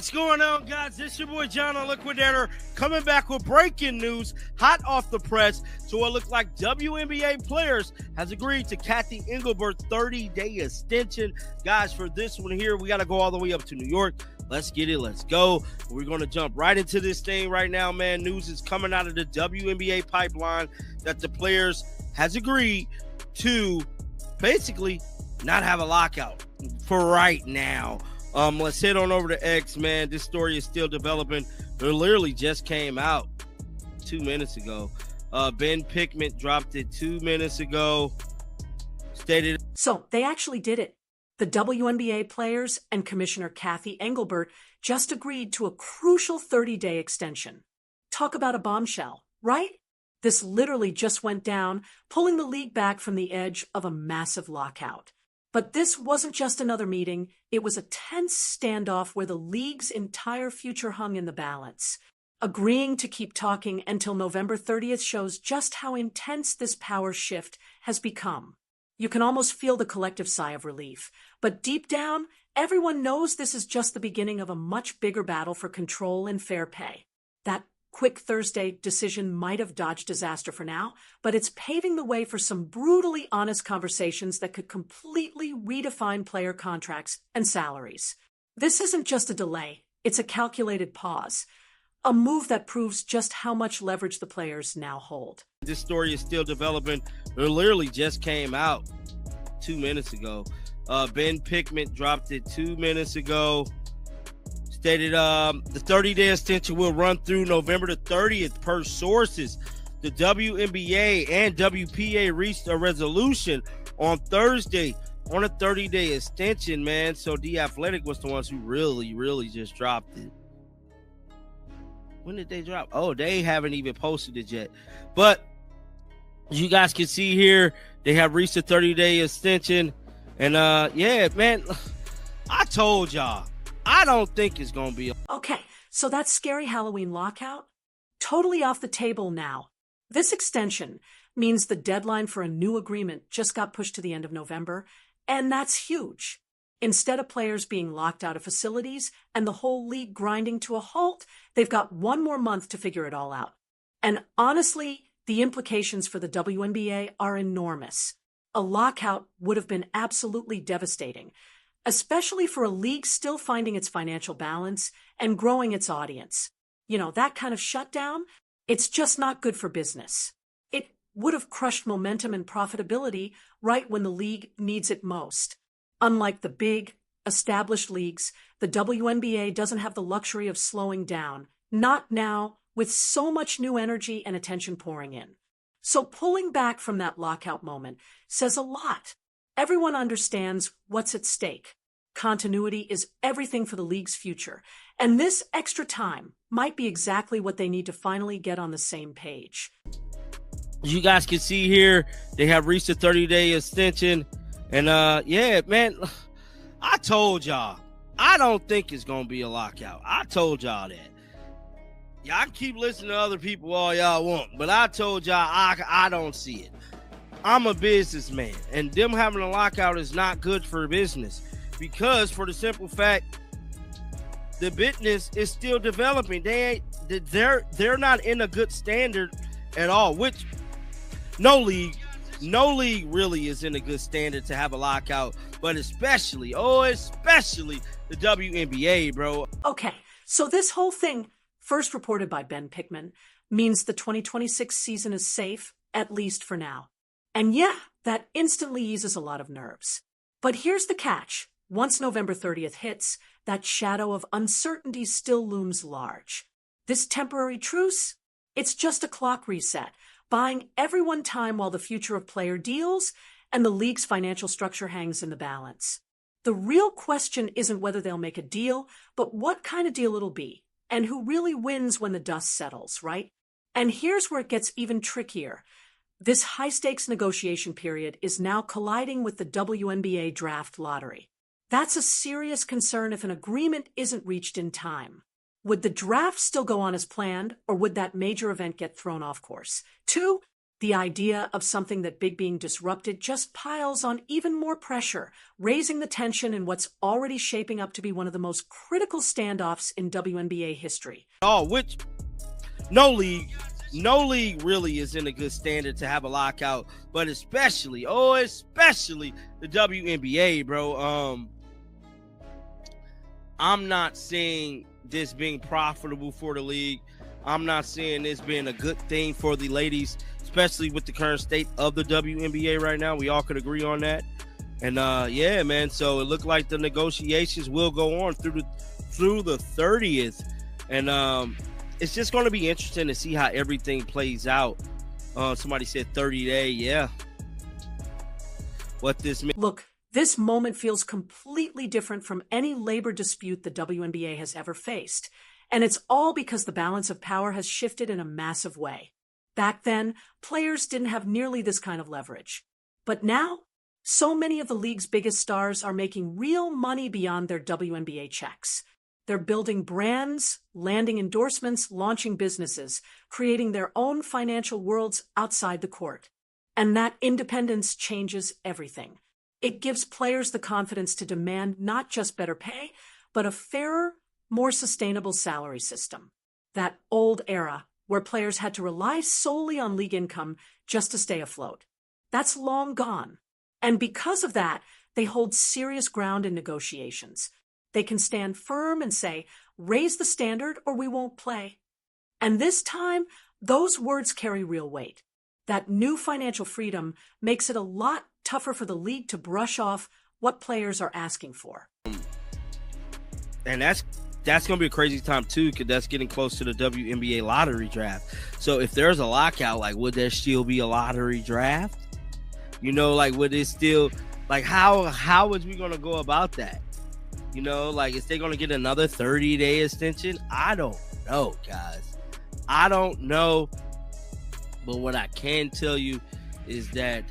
What's going on, guys? This your boy John, the Liquidator, coming back with breaking news, hot off the press. So it looks like WNBA players has agreed to Cathy Engelbert 30-day extension. Guys, for this one here, we got to go all the way up to New York. Let's get it. Let's go. We're going to jump right into this thing right now, man. News is coming out of the WNBA pipeline that the players has agreed to basically not have a lockout for right now. Let's head on over to X, man. This story is still developing. It literally just came out 2 minutes ago. Ben Pickman dropped it 2 minutes ago. Stated. So they actually did it. The WNBA players and Commissioner Cathy Engelbert just agreed to a crucial 30-day extension. Talk about a bombshell, right? This literally just went down, pulling the league back from the edge of a massive lockout. But this wasn't just another meeting. It was a tense standoff where the league's entire future hung in the balance. Agreeing to keep talking until November 30th shows just how intense this power shift has become. You can almost feel the collective sigh of relief. But deep down, everyone knows this is just the beginning of a much bigger battle for control and fair pay. That quick Thursday decision might have dodged disaster for now, but it's paving the way for some brutally honest conversations that could completely redefine player contracts and salaries. This isn't just a delay, it's a calculated pause, a move that proves just how much leverage the players now hold. This story is still developing. It literally just came out 2 minutes ago. Ben Pickman dropped it 2 minutes ago. Stated the 30-day extension will run through November the 30th per sources. The WNBA and WPA reached a resolution on Thursday on a 30-day extension, man. So The Athletic was the ones who really just dropped it. When did they drop? Oh, they haven't even posted it yet. But you guys can see here, they have reached a 30-day extension. And yeah, man, I told y'all. I don't think it's going to be. Okay, so that scary Halloween lockout? Totally off the table now. This extension means the deadline for a new agreement just got pushed to the end of November, and that's huge. Instead of players being locked out of facilities and the whole league grinding to a halt, they've got 1 more month to figure it all out. And honestly, the implications for the WNBA are enormous. A lockout would have been absolutely devastating, especially for a league still finding its financial balance and growing its audience. You know, that kind of shutdown, it's just not good for business. It would have crushed momentum and profitability right when the league needs it most. Unlike the big, established leagues, the WNBA doesn't have the luxury of slowing down. Not now, with so much new energy and attention pouring in. So pulling back from that lockout moment says a lot. Everyone understands what's at stake. Continuity is everything for the league's future, and this extra time might be exactly what they need to finally get on the same page. You guys can see here, they have reached a 30-day extension, and yeah, man, I told y'all, I don't think it's going to be a lockout. I told y'all that. Y'all can keep listening to other people all y'all want, but I told y'all I don't see it. I'm a businessman, and them having a lockout is not good for business because, for the simple fact, the business is still developing. They're not in a good standard at all. Which no league really is in a good standard to have a lockout, but especially the WNBA, bro. Okay, so this whole thing, first reported by Ben Pickman, means the 2026 season is safe, at least for now. And yeah, that instantly eases a lot of nerves. But here's the catch. Once November 30th hits, that shadow of uncertainty still looms large. This temporary truce? It's just a clock reset, buying everyone time while the future of player deals and the league's financial structure hangs in the balance. The real question isn't whether they'll make a deal, but what kind of deal it'll be, and who really wins when the dust settles, right? And here's where it gets even trickier. This high-stakes negotiation period is now colliding with the WNBA draft lottery. That's a serious concern if an agreement isn't reached in time. Would the draft still go on as planned, or would that major event get thrown off course? 2, The idea of something that big being disrupted just piles on even more pressure, raising the tension in what's already shaping up to be one of the most critical standoffs in WNBA history. Oh, which no league really is in a good standard to have a lockout, but especially the WNBA, bro. I'm not seeing this being profitable for the league. I'm not seeing this being a good thing for the ladies, especially with the current state of the WNBA right now. We all could agree on that. And yeah, man. So it looked like the negotiations will go on through the 30th, and it's just going to be interesting to see how everything plays out. Somebody said 30-day, yeah. What this means? Look, this moment feels completely different from any labor dispute the WNBA has ever faced. And it's all because the balance of power has shifted in a massive way. Back then, players didn't have nearly this kind of leverage. But now, so many of the league's biggest stars are making real money beyond their WNBA checks. They're building brands, landing endorsements, launching businesses, creating their own financial worlds outside the court. And that independence changes everything. It gives players the confidence to demand not just better pay, but a fairer, more sustainable salary system. That old era where players had to rely solely on league income just to stay afloat. That's long gone. And because of that, they hold serious ground in negotiations. They can stand firm and say, raise the standard or we won't play. And this time, those words carry real weight. That new financial freedom makes it a lot tougher for the league to brush off what players are asking for. And that's going to be a crazy time, too, because that's getting close to the WNBA lottery draft. So if there's a lockout, like, would there still be a lottery draft? You know, like, would it still, like, how is we going to go about that? You know, like, is they going to get another 30-day extension? I don't know, guys. I don't know. But what I can tell you is that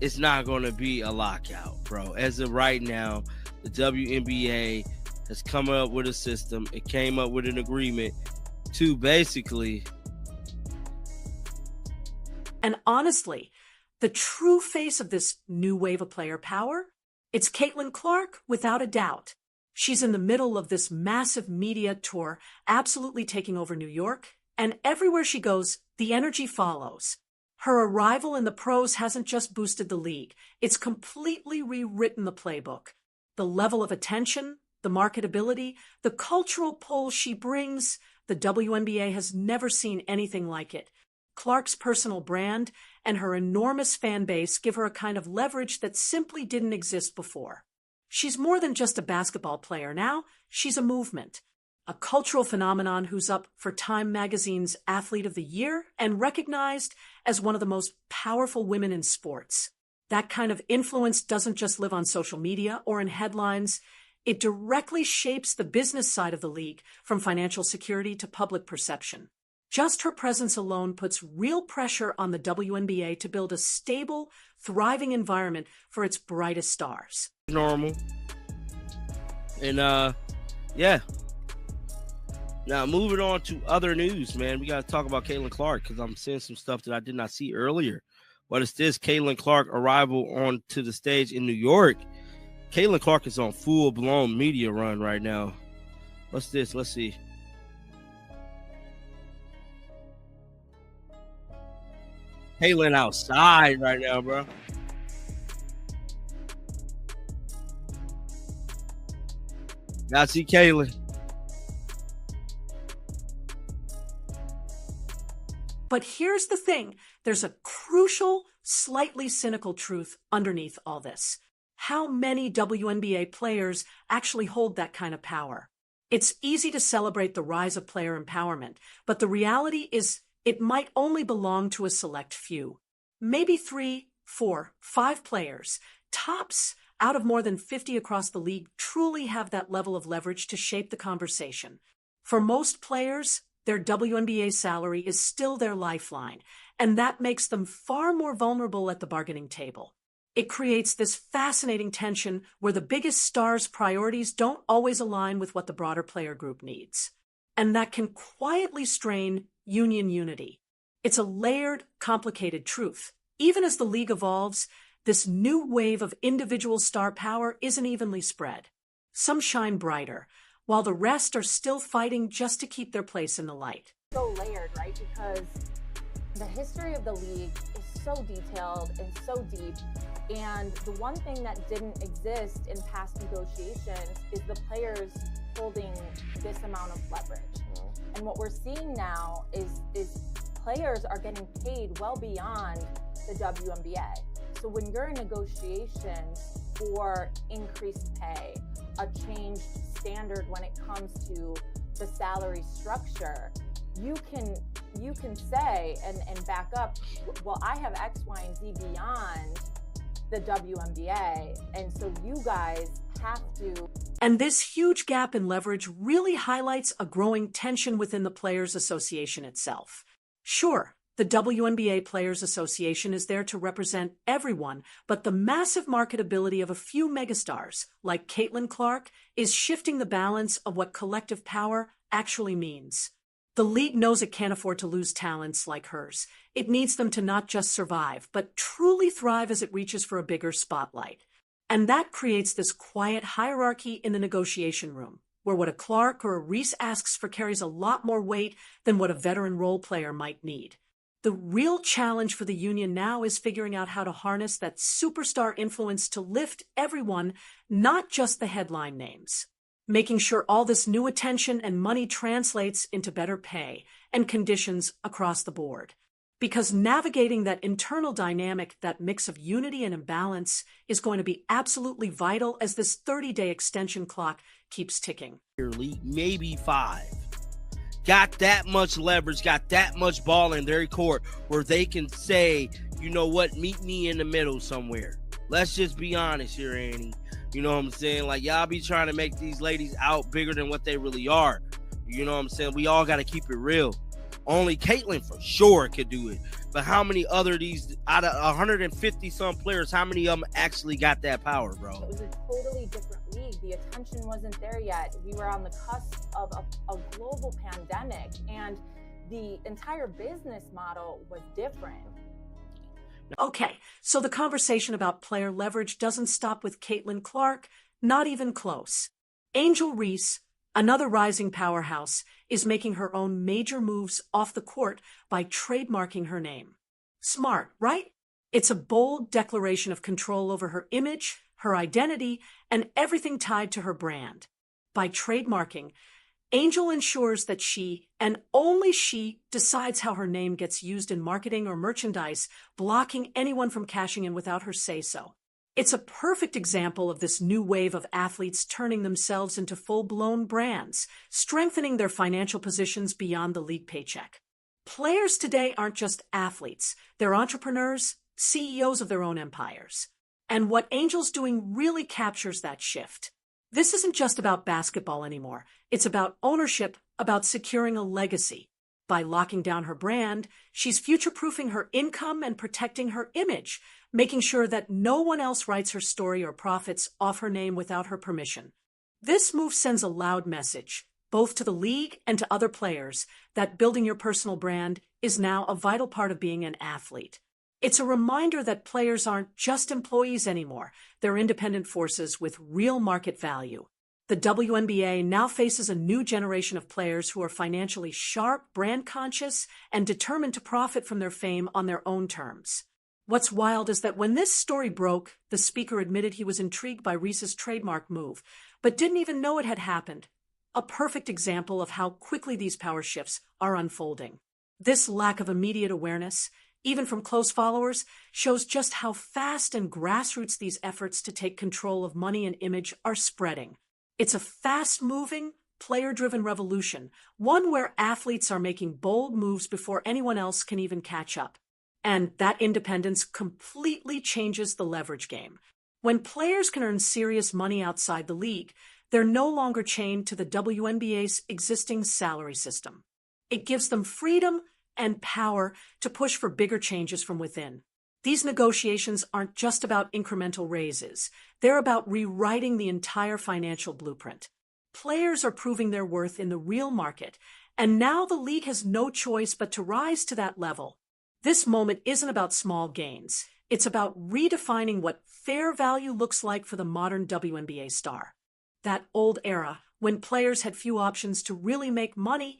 it's not going to be a lockout, bro. As of right now, the WNBA has come up with a system. It came up with an agreement to basically. And honestly, the true face of this new wave of player power, it's CaitlinClark, without a doubt. She's in the middle of this massive media tour, absolutely taking over New York, and everywhere she goes, the energy follows. Her arrival in the pros hasn't just boosted the league, it's completely rewritten the playbook. The level of attention, the marketability, the cultural pull she brings, the WNBA has never seen anything like it. Clark's personal brand and her enormous fan base give her a kind of leverage that simply didn't exist before. She's more than just a basketball player now, she's a movement. A cultural phenomenon who's up for Time magazine's Athlete of the Year and recognized as one of the most powerful women in sports. That kind of influence doesn't just live on social media or in headlines. It directly shapes the business side of the league, from financial security to public perception. Just her presence alone puts real pressure on the WNBA to build a stable, thriving environment for its brightest stars. Normal. And yeah. Now, moving on to other news, man. We got to talk about CaitlinClark because I'm seeing some stuff that I did not see earlier. What is this? CaitlinClark arrival onto the stage in New York. CaitlinClark is on full-blown media run right now. What's this? Let's see. Caitlin outside right now, bro. Gotta see Caitlin. But here's the thing. There's a crucial, slightly cynical truth underneath all this. How many WNBA players actually hold that kind of power? It's easy to celebrate the rise of player empowerment, but the reality is it might only belong to a select few. Maybe 3, 4, 5 players, tops, out of more than 50 across the league, truly have that level of leverage to shape the conversation. For most players, their WNBA salary is still their lifeline, and that makes them far more vulnerable at the bargaining table. It creates this fascinating tension where the biggest stars' priorities don't always align with what the broader player group needs. And that can quietly strain union unity. It's a layered, complicated truth. Even as the league evolves, this new wave of individual star power isn't evenly spread. Some shine brighter, while the rest are still fighting just to keep their place in the light. So layered, right? Because the history of the league is so detailed and so deep. And the one thing that didn't exist in past negotiations is the players holding this amount of leverage. And what we're seeing now is players are getting paid well beyond the WNBA. So when you're in negotiations for increased pay, a changed standard when it comes to the salary structure, you can say and back up, well, I have X, Y, and Z beyond the WNBA, and so you guys have to. And this huge gap in leverage really highlights a growing tension within the Players Association itself. Sure, the WNBA Players Association is there to represent everyone, but the massive marketability of a few megastars, like CaitlinClark, is shifting the balance of what collective power actually means. The league knows it can't afford to lose talents like hers. It needs them to not just survive, but truly thrive as it reaches for a bigger spotlight. And that creates this quiet hierarchy in the negotiation room, where what a Clark or a Reese asks for carries a lot more weight than what a veteran role player might need. The real challenge for the union now is figuring out how to harness that superstar influence to lift everyone, not just the headline names. Making sure all this new attention and money translates into better pay and conditions across the board. Because navigating that internal dynamic, that mix of unity and imbalance, is going to be absolutely vital as this 30-day extension clock keeps ticking. Maybe 5. Got that much leverage, got that much ball in their court where they can say, you know what, meet me in the middle somewhere. Let's just be honest here, Annie. You know what I'm saying? Like, y'all be trying to make these ladies out bigger than what they really are. You know what I'm saying? We all got to keep it real. Only Caitlin for sure could do it. But how many other these, out of 150 some players, how many of them actually got that power, bro? It was a totally different league. The attention wasn't there yet. We were on the cusp of a global pandemic, and the entire business model was different. Okay, so the conversation about player leverage doesn't stop with CaitlinClark, not even close. Angel Reese, another rising powerhouse, is making her own major moves off the court by trademarking her name. Smart, right? It's a bold declaration of control over her image, her identity, and everything tied to her brand. By trademarking, Angel ensures that she, and only she, decides how her name gets used in marketing or merchandise, blocking anyone from cashing in without her say-so. It's a perfect example of this new wave of athletes turning themselves into full-blown brands, strengthening their financial positions beyond the league paycheck. Players today aren't just athletes. They're entrepreneurs, CEOs of their own empires. And what Angel's doing really captures that shift. This isn't just about basketball anymore. It's about ownership, about securing a legacy. By locking down her brand, she's future-proofing her income and protecting her image, making sure that no one else writes her story or profits off her name without her permission. This move sends a loud message, both to the league and to other players, that building your personal brand is now a vital part of being an athlete. It's a reminder that players aren't just employees anymore. They're independent forces with real market value. The WNBA now faces a new generation of players who are financially sharp, brand conscious, and determined to profit from their fame on their own terms. What's wild is that when this story broke, the speaker admitted he was intrigued by Reese's trademark move, but didn't even know it had happened. A perfect example of how quickly these power shifts are unfolding. This lack of immediate awareness, even from close followers, shows just how fast and grassroots these efforts to take control of money and image are spreading. It's a fast-moving, player-driven revolution, one where athletes are making bold moves before anyone else can even catch up. And that independence completely changes the leverage game. When players can earn serious money outside the league, they're no longer chained to the WNBA's existing salary system. It gives them freedom and power to push for bigger changes from within. These negotiations aren't just about incremental raises. They're about rewriting the entire financial blueprint. Players are proving their worth in the real market, And now the league has no choice but to rise to that level. This moment isn't about small gains. It's about redefining what fair value looks like for the modern WNBA star. That old era, when players had few options to really make money,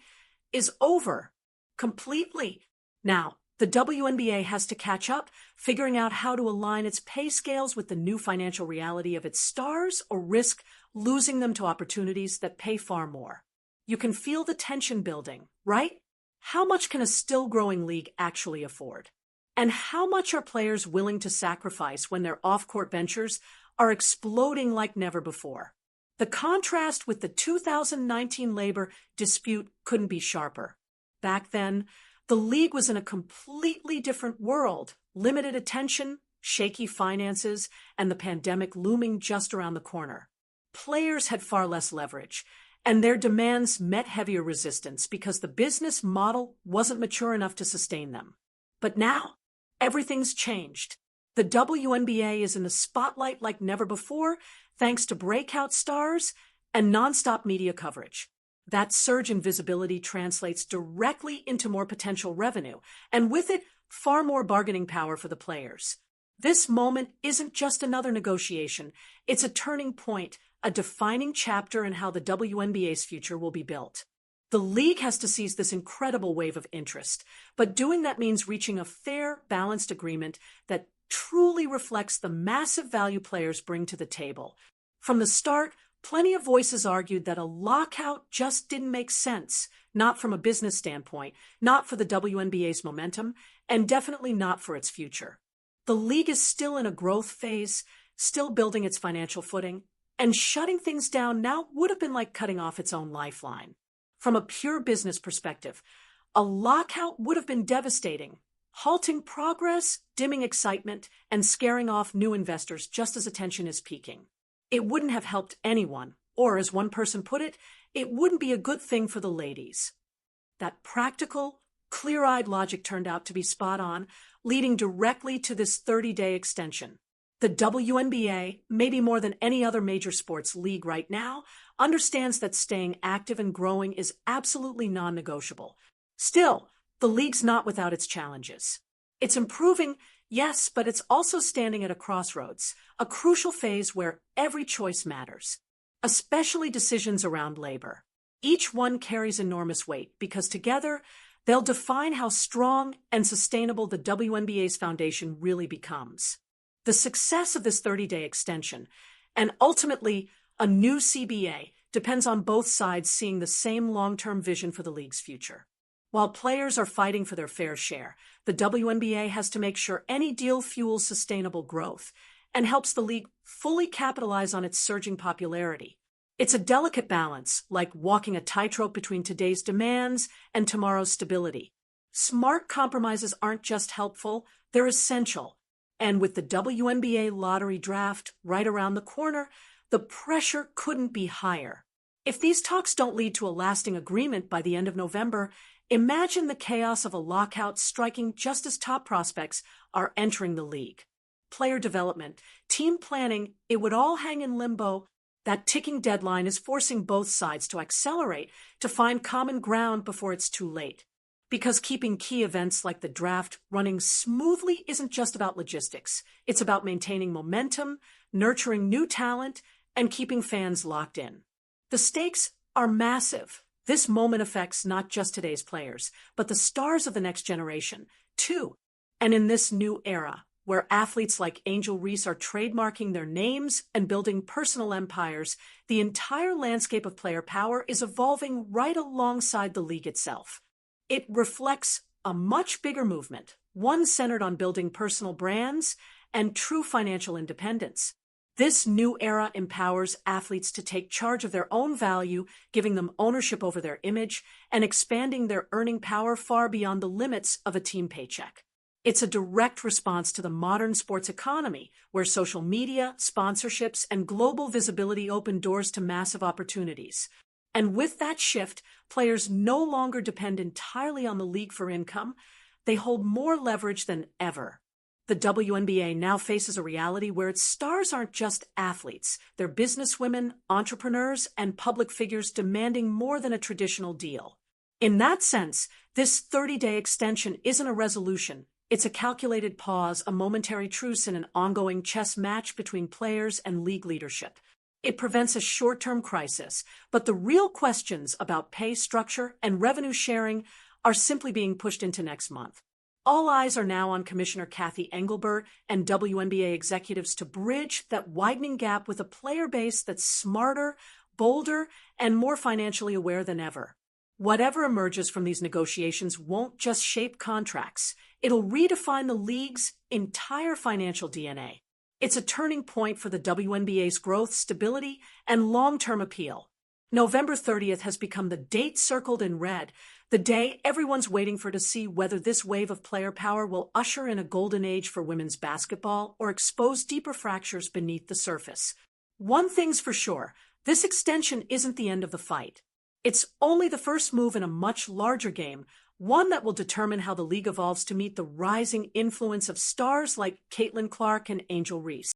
is over. Completely. Now, the WNBA has to catch up, figuring out how to align its pay scales with the new financial reality of its stars or risk losing them to opportunities that pay far more. You can feel the tension building, right? How much can a still-growing league actually afford? And how much are players willing to sacrifice when their off-court ventures are exploding like never before? The contrast with the 2019 labor dispute couldn't be sharper. Back then, the league was in a completely different world. Limited attention, shaky finances, and the pandemic looming just around the corner. Players had far less leverage, and their demands met heavier resistance because the business model wasn't mature enough to sustain them. But now, everything's changed. The WNBA is in the spotlight like never before, thanks to breakout stars and nonstop media coverage. That surge in visibility translates directly into more potential revenue, and with it, far more bargaining power for the players. This moment isn't just another negotiation. It's a turning point, a defining chapter in how the WNBA's future will be built. The league has to seize this incredible wave of interest, but doing that means reaching a fair, balanced agreement that truly reflects the massive value players bring to the table. From the start, plenty of voices argued that a lockout just didn't make sense, not from a business standpoint, not for the WNBA's momentum, and definitely not for its future. The league is still in a growth phase, still building its financial footing, and shutting things down now would have been like cutting off its own lifeline. From a pure business perspective, a lockout would have been devastating, halting progress, dimming excitement, and scaring off new investors just as attention is peaking. It wouldn't have helped anyone, or as one person put it, it wouldn't be a good thing for the ladies. That practical, clear-eyed logic turned out to be spot on, leading directly to this 30-day extension. The WNBA, maybe more than any other major sports league right now, understands that staying active and growing is absolutely non-negotiable. Still, the league's not without its challenges. It's improving, yes, but it's also standing at a crossroads, a crucial phase where every choice matters, especially decisions around labor. Each one carries enormous weight because together, they'll define how strong and sustainable the WNBA's foundation really becomes. The success of this 30-day extension, and ultimately a new CBA, depends on both sides seeing the same long-term vision for the league's future. While players are fighting for their fair share, the WNBA has to make sure any deal fuels sustainable growth and helps the league fully capitalize on its surging popularity. It's a delicate balance, like walking a tightrope between today's demands and tomorrow's stability. Smart compromises aren't just helpful, they're essential. And with the WNBA lottery draft right around the corner, the pressure couldn't be higher. If these talks don't lead to a lasting agreement by the end of November, imagine the chaos of a lockout striking just as top prospects are entering the league. Player development, team planning, it would all hang in limbo. That ticking deadline is forcing both sides to accelerate, to find common ground before it's too late. Because keeping key events like the draft running smoothly isn't just about logistics. It's about maintaining momentum, nurturing new talent, and keeping fans locked in. The stakes are massive. This moment affects not just today's players, but the stars of the next generation, too. And in this new era, where athletes like Angel Reese are trademarking their names and building personal empires, the entire landscape of player power is evolving right alongside the league itself. It reflects a much bigger movement, one centered on building personal brands and true financial independence. This new era empowers athletes to take charge of their own value, giving them ownership over their image, and expanding their earning power far beyond the limits of a team paycheck. It's a direct response to the modern sports economy, where social media, sponsorships, and global visibility open doors to massive opportunities. And with that shift, players no longer depend entirely on the league for income. They hold more leverage than ever. The WNBA now faces a reality where its stars aren't just athletes. They're businesswomen, entrepreneurs, and public figures demanding more than a traditional deal. In that sense, this 30-day extension isn't a resolution. It's a calculated pause, a momentary truce in an ongoing chess match between players and league leadership. It prevents a short-term crisis, but the real questions about pay structure and revenue sharing are simply being pushed into next month. All eyes are now on Commissioner Cathy Engelbert and WNBA executives to bridge that widening gap with a player base that's smarter, bolder, and more financially aware than ever. Whatever emerges from these negotiations won't just shape contracts. It'll redefine the league's entire financial DNA. It's a turning point for the WNBA's growth, stability, and long-term appeal. November 30th has become the date circled in red, the day everyone's waiting for to see whether this wave of player power will usher in a golden age for women's basketball or expose deeper fractures beneath the surface. One thing's for sure, this extension isn't the end of the fight. It's only the first move in a much larger game, one that will determine how the league evolves to meet the rising influence of stars like CaitlinClark and Angel Reese.